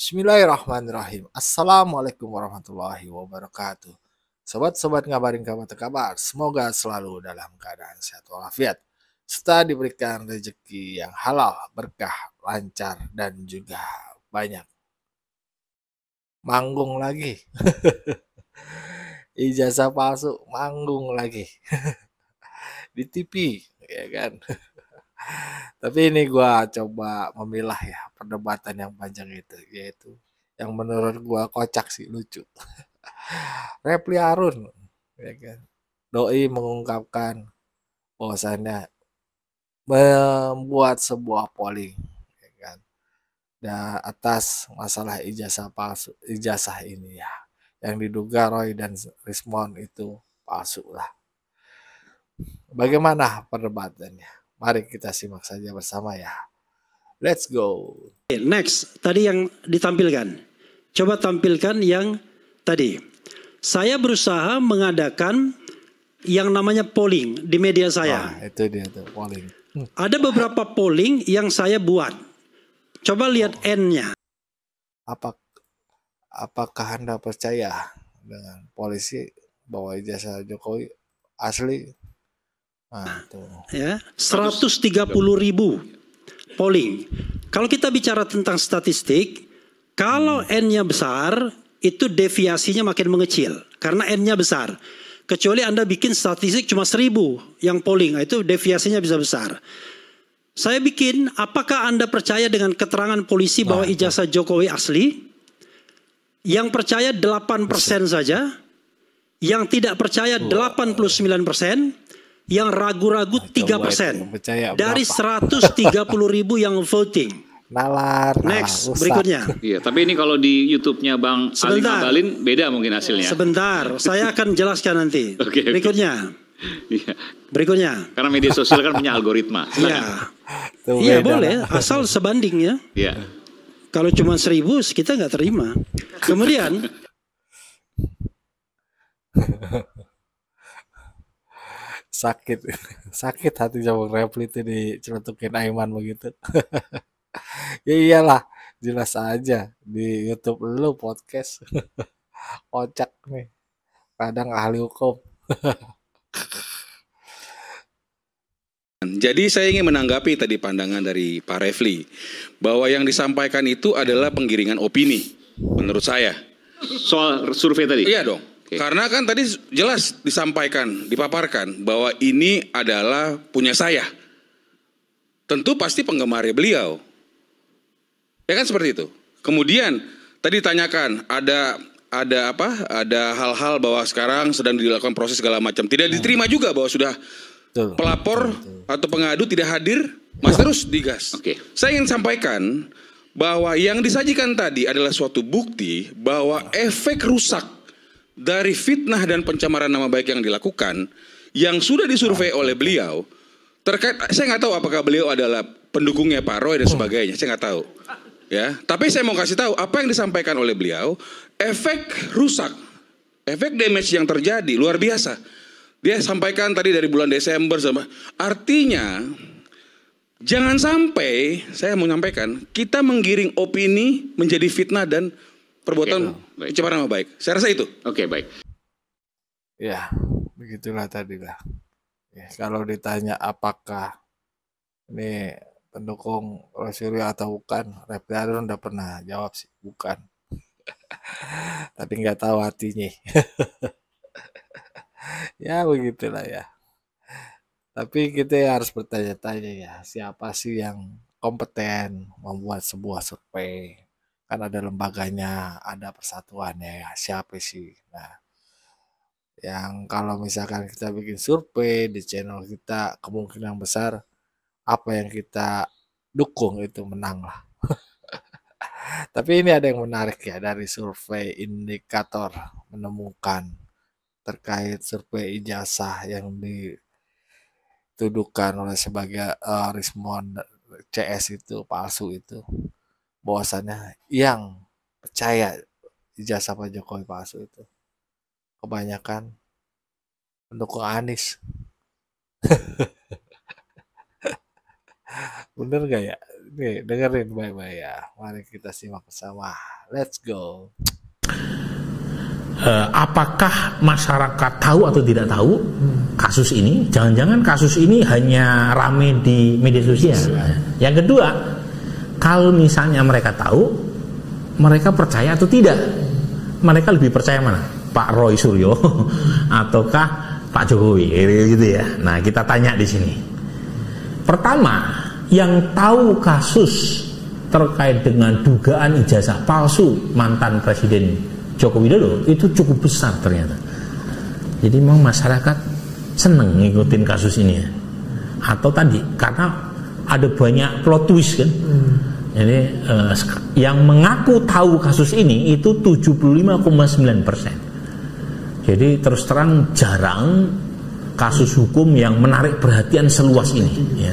Bismillahirrahmanirrahim. Assalamualaikum warahmatullahi wabarakatuh. Sobat-sobat ngabarin kabar kabar, semoga selalu dalam keadaan sehat walafiat, serta diberikan rezeki yang halal, berkah, lancar, dan juga banyak. Manggung lagi. Ijazah palsu, manggung lagi. Di TV, ya kan? Tapi ini gua coba memilah ya perdebatan yang panjang itu, yaitu yang menurut gua kocak sih, lucu. Repli Harun, ya kan? Doi mengungkapkan bahwasannya membuat sebuah polling, ya kan? Dan atas masalah ijazah palsu, ijazah ini ya, yang diduga Roy dan Rismond itu palsu lah. Bagaimana perdebatannya? Mari kita simak saja bersama ya. Let's go. Next, tadi yang ditampilkan. Coba tampilkan yang tadi. Saya berusaha mengadakan yang namanya polling di media saya. Nah, itu dia tuh polling. Ada beberapa polling yang saya buat. Coba lihat N-nya. Apakah Anda percaya dengan polisi bahwa ijazah Jokowi asli? Nah, tuh. Ya, 130.000 polling. Kalau kita bicara tentang statistik, kalau N-nya besar, itu deviasinya makin mengecil. Karena N-nya besar. Kecuali Anda bikin statistik cuma 1.000 yang polling, itu deviasinya bisa besar. Saya bikin, apakah Anda percaya dengan keterangan polisi bahwa ijazah Jokowi asli? Yang percaya 8% saja. Yang tidak percaya 89%. Yang ragu-ragu 3%. Dari 130.000 yang voting. Nalar. Next, berikutnya. Iya, tapi ini kalau di YouTube-nya Bang Ali Ngabalin beda mungkin hasilnya. Sebentar, saya akan jelaskan nanti. Oke. Berikutnya. Iya. Berikutnya. Karena media sosial kan punya algoritma. Iya. Iya boleh, asal sebanding ya. Iya. Kalau cuma 1.000 kita nggak terima. Kemudian sakit hati sama Repli itu dicelutukin Aiman begitu. Ya iyalah, jelas aja di YouTube lu podcast. Kocak nih. Kadang ahli hukum. Jadi saya ingin menanggapi tadi pandangan dari Pak Refli bahwa yang disampaikan itu adalah penggiringan opini menurut saya. Soal survei tadi? Iya dong. Karena kan tadi jelas disampaikan, dipaparkan bahwa ini adalah punya saya. Tentu pasti penggemarnya beliau. Ya kan seperti itu. Kemudian tadi ditanyakan ada hal-hal bahwa sekarang sedang dilakukan proses segala macam. Tidak diterima juga bahwa sudah pelapor atau pengadu tidak hadir, masih terus digas. Oke. Saya ingin sampaikan bahwa yang disajikan tadi adalah suatu bukti bahwa efek rusak dari fitnah dan pencemaran nama baik yang dilakukan, yang sudah disurvei oleh beliau, terkait, saya nggak tahu apakah beliau adalah pendukungnya Pak Roy dan sebagainya, saya nggak tahu. Ya, tapi saya mau kasih tahu apa yang disampaikan oleh beliau, efek rusak, efek damage yang terjadi luar biasa. Dia sampaikan tadi dari bulan Desember, artinya jangan sampai, saya mau menyampaikan, kita menggiring opini menjadi fitnah dan perbuatan pencemaran nama baik. Saya rasa itu. Oke, baik. Ya, begitulah tadi lah. Ya, kalau ditanya apakah ini pendukung Roy atau bukan, Repli Harun udah pernah jawab sih, bukan. Tapi nggak tahu hatinya. Ya begitulah ya. Tapi kita harus bertanya-tanya ya, siapa sih yang kompeten membuat sebuah survei? Kan ada lembaganya, ada persatuannya ya, siapa sih? Nah, yang kalau misalkan kita bikin survei di channel kita, kemungkinan besar apa yang kita dukung itu menang lah. Tapi ini ada yang menarik ya, dari survei indikator menemukan terkait survei ijazah yang dituduhkan oleh sebagai Rismond CS itu palsu itu, bahwasannya yang percaya ijazah Pak Jokowi palsu itu kebanyakan pendukung Anies. Bener gak ya? Nih, dengerin baik-baik ya. Mari kita simak bersama. Let's go. Apakah masyarakat tahu atau tidak tahu kasus ini? Jangan-jangan kasus ini hanya rame di media sosial. Yang kedua, kalau misalnya mereka tahu, mereka percaya atau tidak? Mereka lebih percaya mana? Pak Roy Suryo ataukah Pak Jokowi? Gitu ya. Nah, kita tanya di sini. Pertama, yang tahu kasus terkait dengan dugaan ijazah palsu mantan Presiden Joko Widodo itu cukup besar ternyata. Jadi memang masyarakat seneng ngikutin kasus ini ya. Atau tadi karena ada banyak plot twist kan. Jadi yang mengaku tahu kasus ini itu 75,9%. Jadi terus terang jarang kasus hukum yang menarik perhatian seluas ini ya.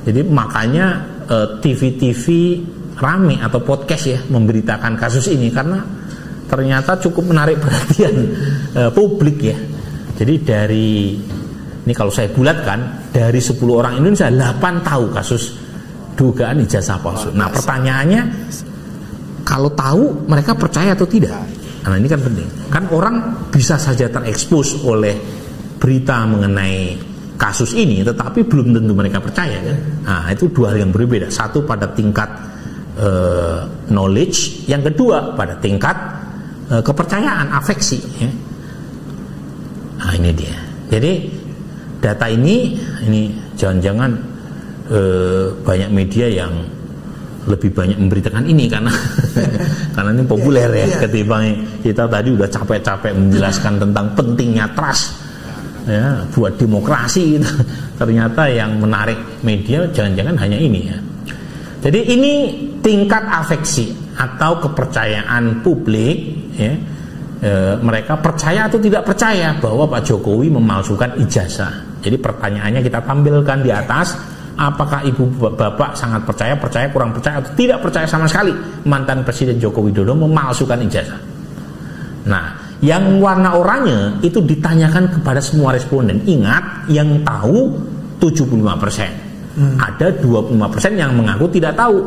Jadi makanya TV-TV rame atau podcast ya memberitakan kasus ini karena ternyata cukup menarik perhatian publik ya. Jadi dari ini kalau saya bulatkan dari 10 orang Indonesia 8 tahu kasus dugaan ijazah palsu. Nah pertanyaannya kalau tahu mereka percaya atau tidak? Nah ini kan penting. Kan orang bisa saja terekspos oleh berita mengenai kasus ini, tetapi belum tentu mereka percaya kan. Nah itu dua hal yang berbeda. Satu pada tingkat knowledge, yang kedua pada tingkat kepercayaan, afeksi ya. Nah ini dia. Jadi data ini jangan-jangan banyak media yang lebih banyak memberitakan ini karena karena ini populer ya ketimbang kita tadi udah capek-capek menjelaskan tentang pentingnya trust ya buat demokrasi gitu. Ternyata yang menarik media jangan-jangan hanya ini ya. Jadi ini tingkat afeksi atau kepercayaan publik ya, mereka percaya atau tidak percaya bahwa Pak Jokowi memalsukan ijazah. Jadi pertanyaannya kita tampilkan di atas, apakah ibu bapak sangat percaya, kurang percaya, atau tidak percaya sama sekali mantan Presiden Joko Widodo memalsukan ijazah. Nah, yang warna oranye itu ditanyakan kepada semua responden. Ingat, yang tahu 75%. Ada 25% yang mengaku tidak tahu.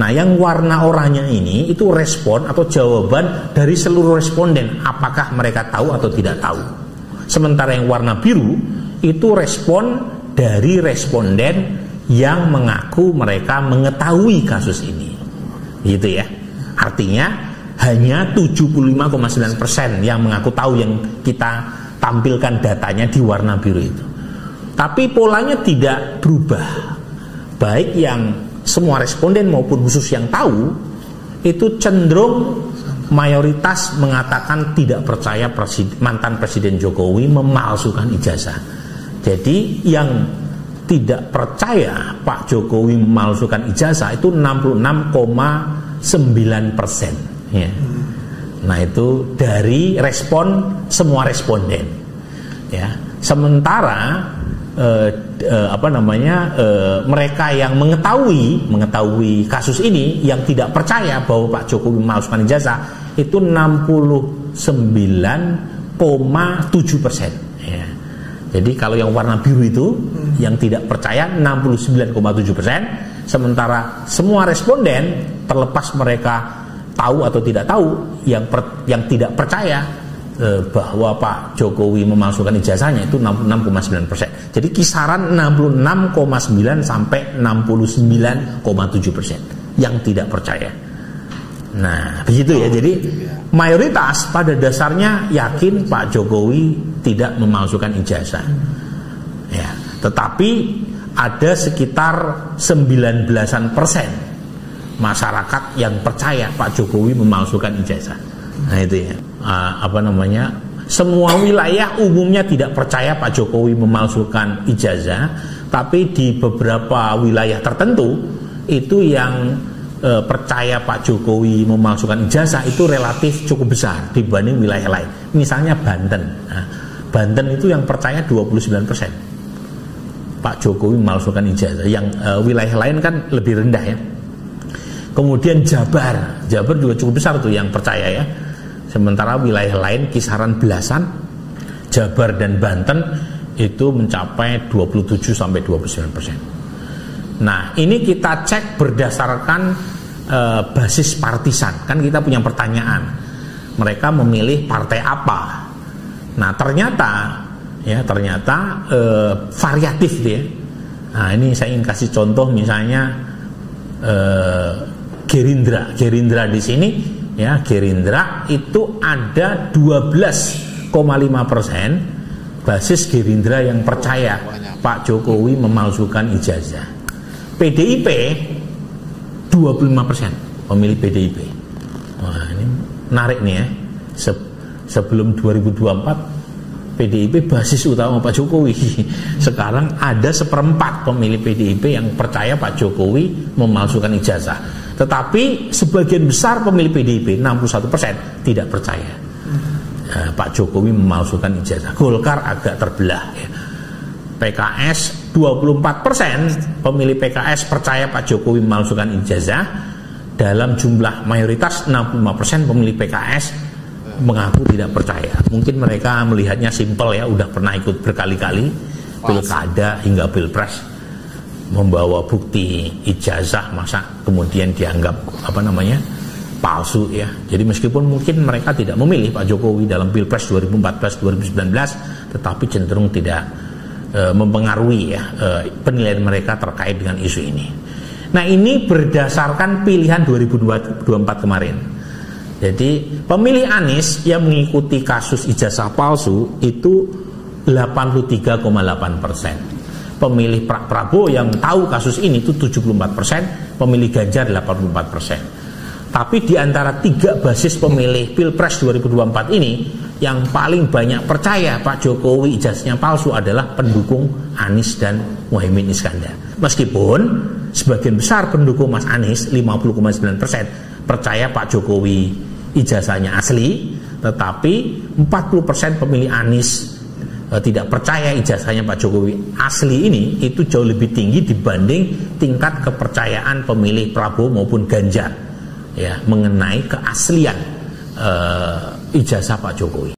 Nah, yang warna oranye ini itu respon atau jawaban dari seluruh responden, apakah mereka tahu atau tidak tahu. Sementara yang warna biru itu respon dari responden yang mengaku mereka mengetahui kasus ini. Gitu ya. Artinya hanya 75,9% yang mengaku tahu, yang kita tampilkan datanya di warna biru itu. Tapi polanya tidak berubah. Baik yang semua responden maupun khusus yang tahu itu cenderung mayoritas mengatakan tidak percaya mantan Presiden Jokowi memalsukan ijazah. Jadi yang tidak percaya Pak Jokowi memalsukan ijazah itu 66,9%. Ya. Nah itu dari respon semua responden. Ya. Sementara mereka yang mengetahui kasus ini yang tidak percaya bahwa Pak Jokowi memalsukan ijazah itu 69,7%. Ya. Jadi kalau yang warna biru itu yang tidak percaya 69,7%, sementara semua responden terlepas mereka tahu atau tidak tahu, yang tidak percaya bahwa Pak Jokowi memalsukan ijazahnya itu 66,9%. Jadi kisaran 66,9 sampai 69,7% yang tidak percaya. Nah, begitu ya. Jadi mayoritas pada dasarnya yakin Pak Jokowi tidak memalsukan ijazah. Ya, tetapi ada sekitar 19% masyarakat yang percaya Pak Jokowi memalsukan ijazah. Nah itu ya, semua wilayah umumnya tidak percaya Pak Jokowi memalsukan ijazah, tapi di beberapa wilayah tertentu itu yang percaya Pak Jokowi memalsukan ijazah itu relatif cukup besar dibanding wilayah lain. Misalnya Banten. Nah, Banten itu yang percaya 29% Pak Jokowi memalsukan ijazah. Yang wilayah lain kan lebih rendah ya. Kemudian Jabar juga cukup besar tuh yang percaya ya. Sementara wilayah lain kisaran belasan. Jabar dan Banten itu mencapai 27 sampai 29%. Nah, ini kita cek berdasarkan basis partisan. Kan kita punya pertanyaan, mereka memilih partai apa? Nah, ternyata variatif dia. Nah, ini saya ingin kasih contoh, misalnya Gerindra di sini, ya, Gerindra itu ada 12,5% basis Gerindra yang percaya Pak Jokowi memalsukan ijazah. PDIP 25% pemilih PDIP. Wah, ini menarik nih ya. Sebelum 2024 PDIP basis utama Pak Jokowi. Sekarang ada 1/4 pemilih PDIP yang percaya Pak Jokowi memalsukan ijazah. Tetapi sebagian besar pemilih PDIP 61% tidak percaya Pak Jokowi memalsukan ijazah. Golkar agak terbelah ya. PKS 24% pemilih PKS percaya Pak Jokowi memalsukan ijazah. Dalam jumlah mayoritas 65% pemilih PKS mengaku tidak percaya. Mungkin mereka melihatnya simpel ya, udah pernah ikut berkali-kali pilkada hingga pilpres, membawa bukti ijazah, masa kemudian dianggap palsu ya. Jadi meskipun mungkin mereka tidak memilih Pak Jokowi dalam pilpres 2014-2019, tetapi cenderung tidak mempengaruhi ya penilaian mereka terkait dengan isu ini. Nah, ini berdasarkan pilihan 2024 kemarin. Jadi pemilih Anies yang mengikuti kasus ijazah palsu itu 83,8%. Pemilih Prabowo yang tahu kasus ini itu 74%, pemilih Ganjar 84%. Tapi di antara 3 basis pemilih Pilpres 2024 ini, yang paling banyak percaya Pak Jokowi ijazahnya palsu adalah pendukung Anies dan Muhaimin Iskandar. Meskipun sebagian besar pendukung Mas Anies 50,9% percaya Pak Jokowi ijazahnya asli, tetapi 40% pemilih Anies tidak percaya ijazahnya Pak Jokowi asli ini, itu jauh lebih tinggi dibanding tingkat kepercayaan pemilih Prabowo maupun Ganjar ya mengenai keaslian ijazah Pak Jokowi.